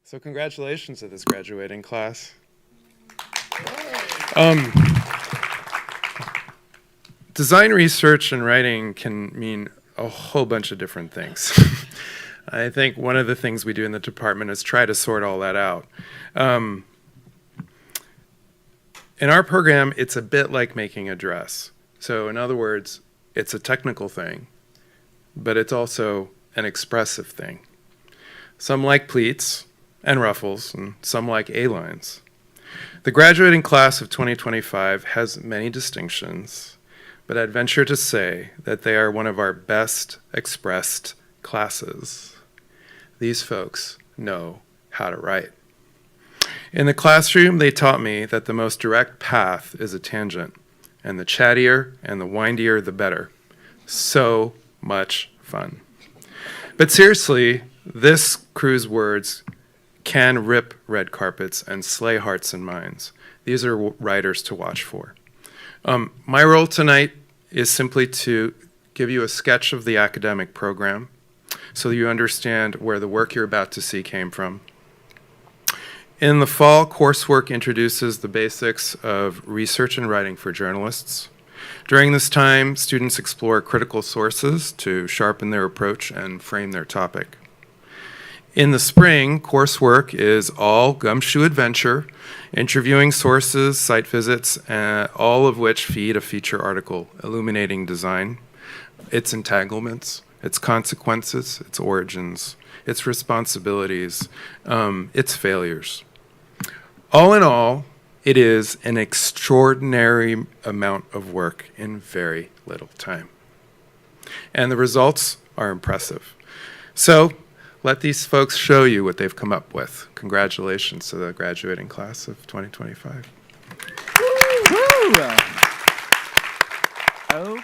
So congratulations to this graduating class. Design research and writing can mean a whole bunch of different things. I think one of the things we do in the department is try to sort all that out. In our program, it's a bit like making a dress. So in other words, it's a technical thing, but it's also an expressive thing. Some like pleats and ruffles, and some like A-lines. The graduating class of 2025 has many distinctions, but I'd venture to say that they are one of our best expressed classes. These folks know how to write. In the classroom, they taught me that the most direct path is a tangent, and the chattier and the windier, the better. So much fun. But seriously, this crew's words can rip red carpets and slay hearts and minds. These are writers to watch for. My role tonight is simply to give you a sketch of the academic program so you understand where the work you're about to see came from. In the fall, coursework introduces the basics of research and writing for journalists. During this time, students explore critical sources to sharpen their approach and frame their topic. In the spring, coursework is all gumshoe adventure, interviewing sources, site visits, all of which feed a feature article illuminating design, its entanglements, its consequences, its origins, its responsibilities, its failures. All in all, it is an extraordinary amount of work in very little time. And the results are impressive. So let these folks show you what they've come up with. Congratulations to the graduating class of 2025. Woo! Okay.